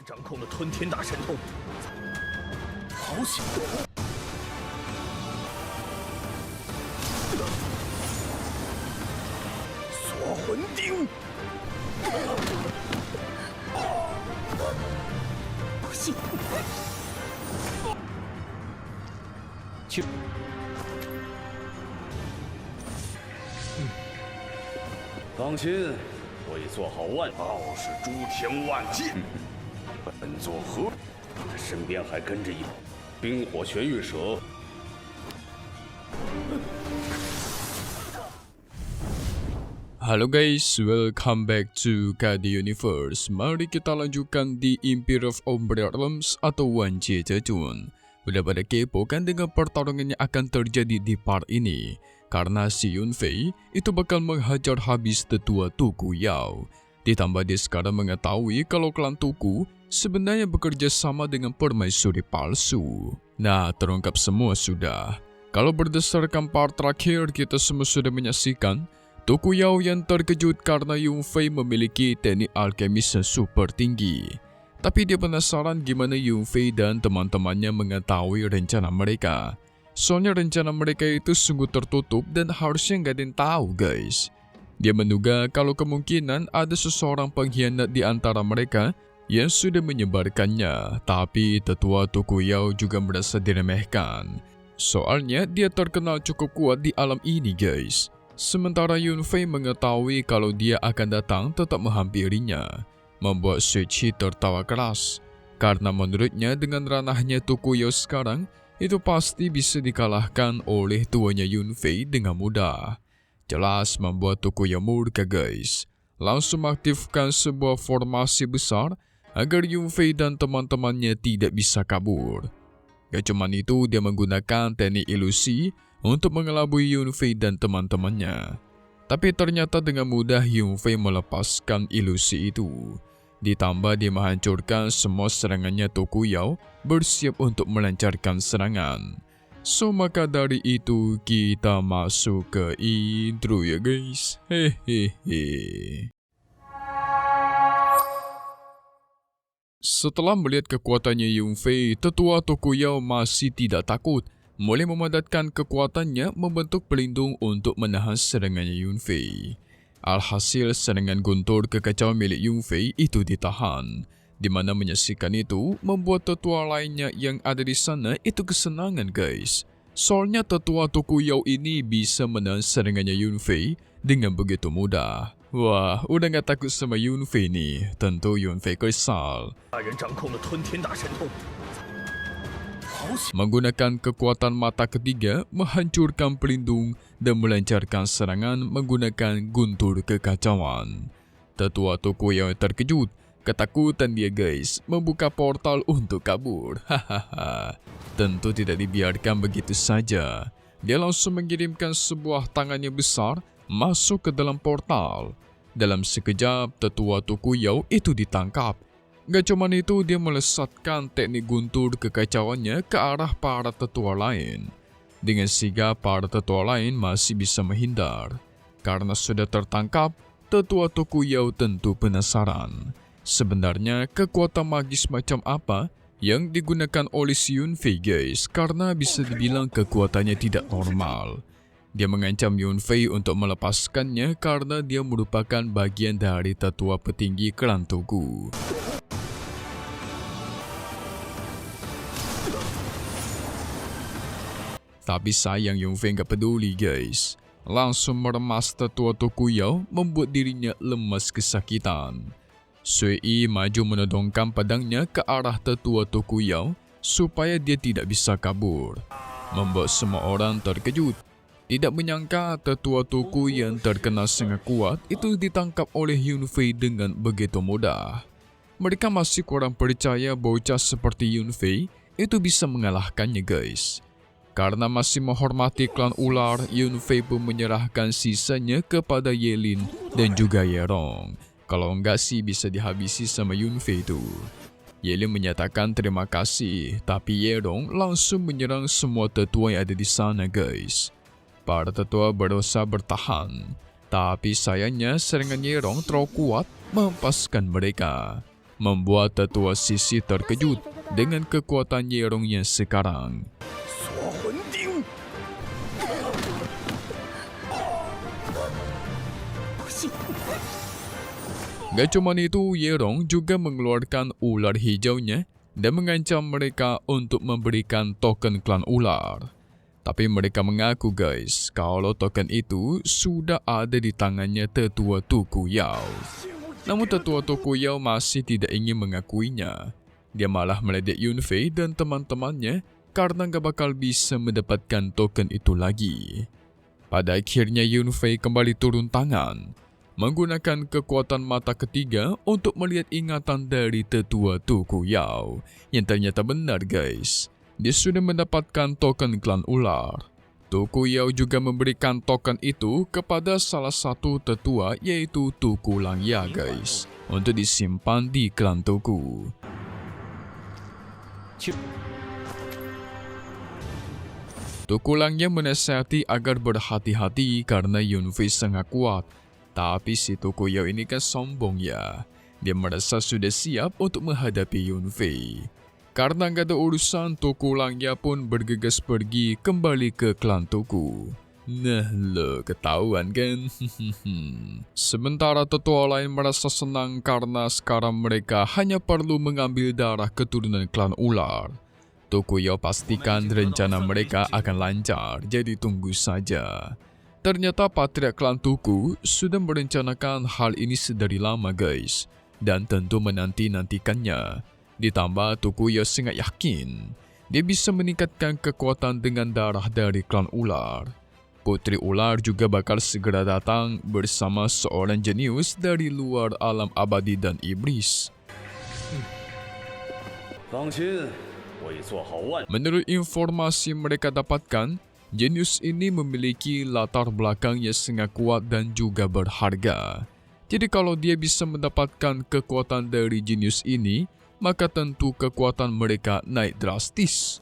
人掌控了吞天大神通，好险！锁魂钉，不信！去！放心，我已做好傲视诸天万界。本座何？他身边还跟着一冰火玄玉蛇。Halo guys, welcome back to KD Universe. Mari kita lanjutkan di Empire of Umber Realms atau Wan Jie Zhejun. Udah pada kepo kan dengan pertarungan yang akan terjadi di part ini? Karena si Yunfei itu bakal menghajar habis tetua Tuku Yao. Ditambah dia sekarang mengetahui kalau klan Tuku sebenarnya bekerja sama dengan permaisuri palsu. Nah, terungkap semua sudah. Kalau berdasarkan part terakhir kita semua sudah menyaksikan Tuku Yao yang terkejut karena Yunfei memiliki teknik alkemis yang super tinggi. Tapi dia penasaran gimana Yunfei dan teman-temannya mengetahui rencana mereka. Soalnya rencana mereka itu sungguh tertutup dan harusnya nggak ada yang tahu guys. Dia menduga kalau kemungkinan ada seseorang pengkhianat di antara mereka yang sudah menyebarkannya. Tapi tetua Tuku Yao juga merasa diremehkan. Soalnya dia terkenal cukup kuat di alam ini guys. Sementara Yunfei mengetahui kalau dia akan datang tetap menghampirinya, membuat Sui Qi tertawa keras. Karena menurutnya dengan ranahnya Tuku Yao sekarang, itu pasti bisa dikalahkan oleh tuanya Yunfei dengan mudah. Jelas membuat Tuku Yao murka guys. Langsung aktifkan sebuah formasi besar agar Yunfei dan teman-temannya tidak bisa kabur. Gak cuman itu, dia menggunakan teknik ilusi untuk mengelabui Yunfei dan teman-temannya. Tapi ternyata dengan mudah Yunfei melepaskan ilusi itu. Ditambah dia menghancurkan semua serangannya Tuku Yao bersiap untuk melancarkan serangan. So maka dari itu kita masuk ke intro ya guys. Hehehe. Setelah melihat kekuatannya Yunfei, tetua Tuku Yao masih tidak takut. Mulai memadatkan kekuatannya membentuk pelindung untuk menahan serangannya Yunfei. Alhasil serangan guntur kekacauan milik Yunfei itu ditahan. Di mana menyaksikan itu membuat tetua lainnya yang ada di sana itu kesenangan guys. Soalnya tetua Tuku Yao ini bisa menahan serangannya Yunfei dengan begitu mudah. Wah, udah gak takut sama Yunfei nih. Tentu Yunfei kesal. 大人掌控了吞天大神通。 Menggunakan kekuatan mata ketiga, menghancurkan pelindung dan melancarkan serangan menggunakan guntur kekacauan. Tetua Tuku Yao terkejut, ketakutan dia guys, membuka portal untuk kabur. Hahaha, tentu tidak dibiarkan begitu saja. Dia langsung mengirimkan sebuah tangannya besar masuk ke dalam portal. Dalam sekejap, tetua Tuku Yao itu ditangkap. Gak cuman itu, dia melesatkan teknik guntur kekacauannya ke arah para tetua lain. Dengan sigap para tetua lain masih bisa menghindar. Karena sudah tertangkap, tetua Tuku Yao tentu penasaran. Sebenarnya kekuatan magis macam apa yang digunakan oleh si Yunfei guys, karena bisa dibilang kekuatannya tidak normal. Dia mengancam Yunfei untuk melepaskannya karena dia merupakan bagian dari tetua petinggi klan Tuku. Tapi sayang Yunfei gak peduli guys. Langsung meremas tetua Tuku Yao membuat dirinya lemas kesakitan. Sui Yi maju menodongkan pedangnya ke arah tetua Tuku Yao supaya dia tidak bisa kabur. Membuat semua orang terkejut. Tidak menyangka tetua Tuku yang terkenal sangat kuat itu ditangkap oleh Yunfei dengan begitu mudah. Mereka masih kurang percaya bocah seperti Yunfei itu bisa mengalahkannya guys. Karena masih menghormati klan ular, Yunfei pun menyerahkan sisanya kepada Yelin dan juga Yerong. Kalau enggak sih bisa dihabisi sama Yunfei itu. Yelin menyatakan terima kasih, tapi Yerong langsung menyerang semua tetua yang ada di sana guys. Para tetua berusaha bertahan, tapi sayangnya serangan Yerong terlalu kuat menghempaskan mereka. membuat tetua Sisi terkejut dengan kekuatan Yerongnya sekarang. 锁魂钉，不行， Gak cuma itu, Yerong juga mengeluarkan ular hijaunya dan mengancam mereka untuk memberikan token klan ular. Tapi mereka mengaku guys, kalau token itu sudah ada di tangannya tetua Tuku Yao. Namun tetua Tuku Yao masih tidak ingin mengakuinya. Dia malah meledek Yunfei dan teman-temannya karena gak bakal bisa mendapatkan token itu lagi. Pada akhirnya Yunfei kembali turun tangan, menggunakan kekuatan mata ketiga untuk melihat ingatan dari tetua Tuku Yao. Yang ternyata benar guys, dia sudah mendapatkan token klan ular. Tuku Yao juga memberikan token itu kepada salah satu tetua yaitu Tuku Langya guys, untuk disimpan di klan Tuku. Tuku Langya menasihati agar berhati-hati karena Yunfei sangat kuat. Tapi si Tuku Yao ini kan sombong ya. Dia merasa sudah siap untuk menghadapi Yunfei. Karena gak ada urusan, Tuku Langya pun bergegas pergi kembali ke klan Tuku. Nah lo, ketahuan kan? Sementara tetua lain merasa senang karena sekarang mereka hanya perlu mengambil darah keturunan klan ular. Tuku Yao pastikan rencana mereka akan lancar, jadi tunggu saja. Ternyata Patriark klan Tuku sudah merencanakan hal ini sedari lama guys, dan tentu menanti-nantikannya. Ditambah Tuku Yao sangat yakin dia bisa meningkatkan kekuatan dengan darah dari klan ular. Putri ular juga bakal segera datang bersama seorang jenius dari luar alam abadi dan iblis. Menurut informasi mereka dapatkan, jenius ini memiliki latar belakang yang sangat kuat dan juga berharga. Jadi kalau dia bisa mendapatkan kekuatan dari jenius ini, maka tentu kekuatan mereka naik drastis.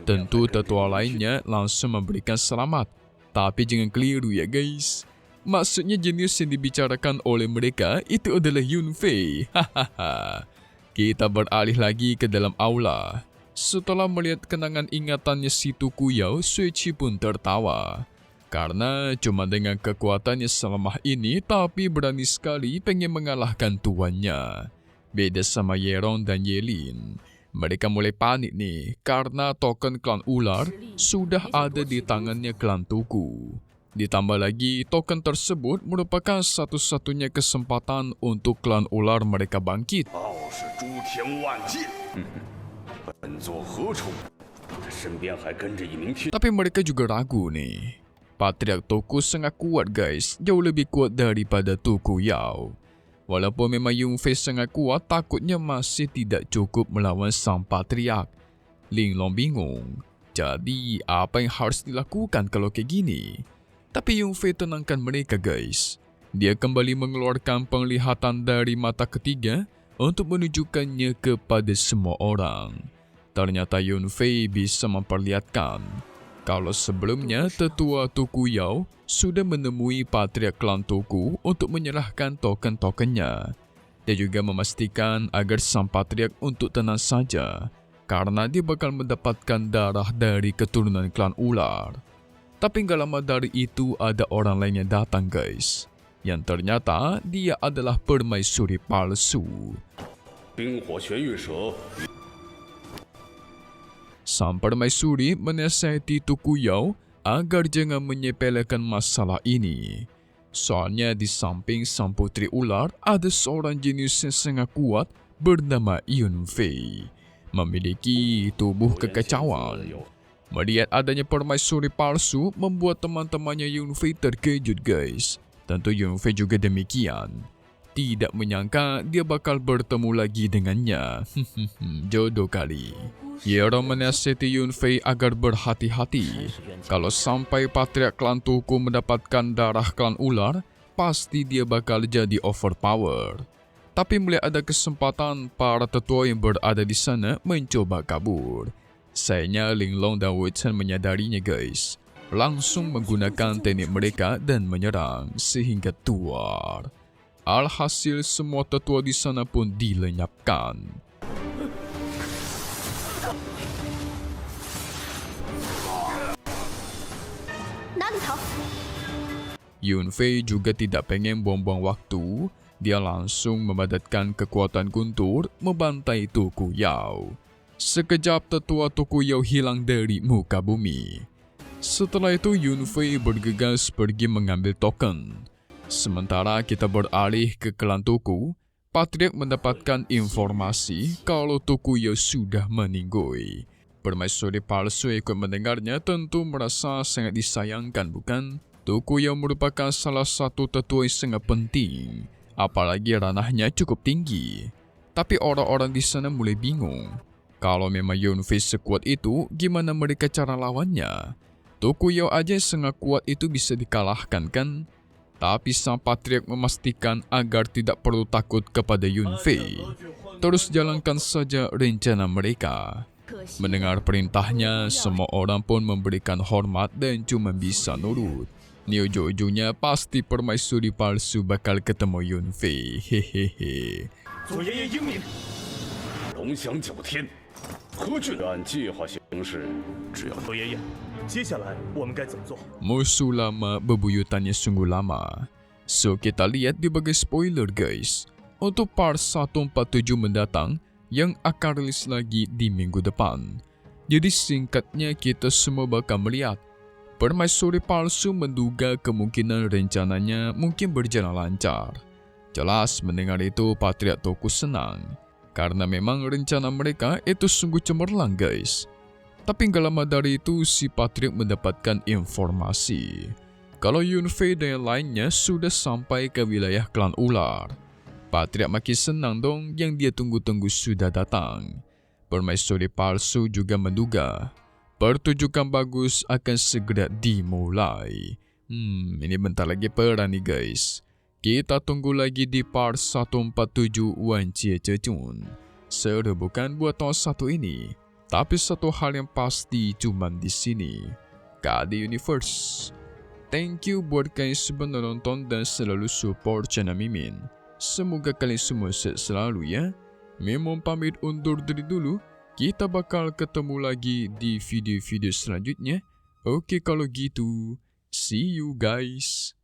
Tentu tetua lainnya langsung memberikan selamat. Tapi jangan keliru ya guys. Maksudnya jenius yang dibicarakan oleh mereka itu adalah Yunfei. Hahaha. Kita beralih lagi ke dalam aula. Setelah melihat kenangan ingatannya si Tuku Yao, Suichi pun tertawa. Karena cuma dengan kekuatannya selemah ini, tapi berani sekali pengen mengalahkan tuannya. Beda sama Yerong dan Yelin. Mereka mulai panik nih, karena token klan ular sudah ada di tangannya klan Tuku. Ditambah lagi, token tersebut merupakan satu-satunya kesempatan untuk klan ular mereka bangkit. Tapi mereka juga ragu nih. Patriark Tuku sangat kuat guys, jauh lebih kuat daripada Tuku Yao. Walaupun memang Yunfei sangat kuat, takutnya masih tidak cukup melawan sang patriark. Linglong bingung. Jadi, apa yang harus dilakukan kalau kayak gini? Tapi Yunfei tenangkan mereka guys. Dia kembali mengeluarkan penglihatan dari mata ketiga untuk menunjukkannya kepada semua orang. Ternyata Yunfei bisa memperlihatkan kalau sebelumnya tetua Tuku Yao sudah menemui Patriark klan Tuku untuk menyerahkan token-tokennya. Dia juga memastikan agar sang Patriark untuk tenang saja karena dia bakal mendapatkan darah dari keturunan klan ular. Tapi gak lama dari itu ada orang lain yang datang guys. Yang ternyata dia adalah permaisuri palsu. Sang permaisuri menasihati Tuku Yao agar jangan menyepelekan masalah ini. Soalnya di samping sang putri ular ada seorang jenius yang sangat kuat bernama Yunfei, memiliki tubuh kekacauan. Melihat adanya permaisuri palsu membuat teman-temannya Yunfei terkejut guys. Tentu Yunfei juga demikian. Tidak menyangka dia bakal bertemu lagi dengannya. Jodoh kali. Yerong menasihati Yunfei agar berhati-hati. Kalau sampai Patriark klan Tuku mendapatkan darah klan ular, pasti dia bakal jadi overpower. Tapi melihat ada kesempatan, para tetua yang berada di sana mencoba kabur. Sayangnya Linglong dan Wei Chen menyadarinya guys. Langsung menggunakan teknik mereka dan menyerang sehingga tuar. Alhasil semua tetua di sana pun dilenyapkan. Yunfei juga tidak pengen buang-buang waktu. Dia langsung memadatkan kekuatan guntur membantai Tuku Yao. Sekejap tetua Tuku Yao hilang dari muka bumi. Setelah itu Yunfei bergegas pergi mengambil token. Sementara kita beralih ke klan Tuku, Patriark mendapatkan informasi kalau Tuku Yao sudah meninggoy. Permaisuri palsu ikut mendengarnya tentu merasa sangat disayangkan, bukan? Tuku Yao merupakan salah satu tetua yang sangat penting, apalagi ranahnya cukup tinggi. Tapi orang-orang di sana mulai bingung. Kalau memang Yunfei sekuat itu, gimana mereka cara lawannya? Tuku Yao aja yang sangat kuat itu bisa dikalahkan, kan? Tapi sang Patriark memastikan agar tidak perlu takut kepada Yunfei. Terus jalankan saja rencana mereka. Mendengar perintahnya, semua orang pun memberikan hormat dan cuma bisa nurut. Ni ujung-ujungnya pasti permaisuri palsu bakal ketemu Yunfei. Hehehe. 左爷爷英明，龙翔九天，何惧？按计划行事，只要左爷爷，接下来我们该怎么做？ Musuh lama bebuyutannya sungguh lama. So kita lihat di bagian spoiler guys. Untuk part 147 mendatang yang akan rilis lagi di minggu depan. Jadi singkatnya kita semua bakal melihat permaisuri palsu menduga kemungkinan rencananya mungkin berjalan lancar. Jelas mendengar itu Patriark Tuku senang. Karena memang rencana mereka itu sungguh cemerlang guys. Tapi gak lama dari itu si Patriark mendapatkan informasi kalau Yunfei dan yang lainnya sudah sampai ke wilayah klan ular. Patriark makin senang dong, yang dia tunggu-tunggu sudah datang. Permaisuri palsu juga menduga pertunjukan bagus akan segera dimulai. Ini bentar lagi perang nih guys. Kita tunggu lagi di part 147 Wan Jie Zhejun. Seru bukan buat tahun satu ini? Tapi satu hal yang pasti cuman di sini. KD Universe. Thank you buat kalian semua nonton dan selalu support channel Mimin. Semoga kalian semua sehat selalu ya. Mimin pamit undur diri dulu. Kita bakal ketemu lagi di video-video selanjutnya. Oke kalau gitu. See you guys.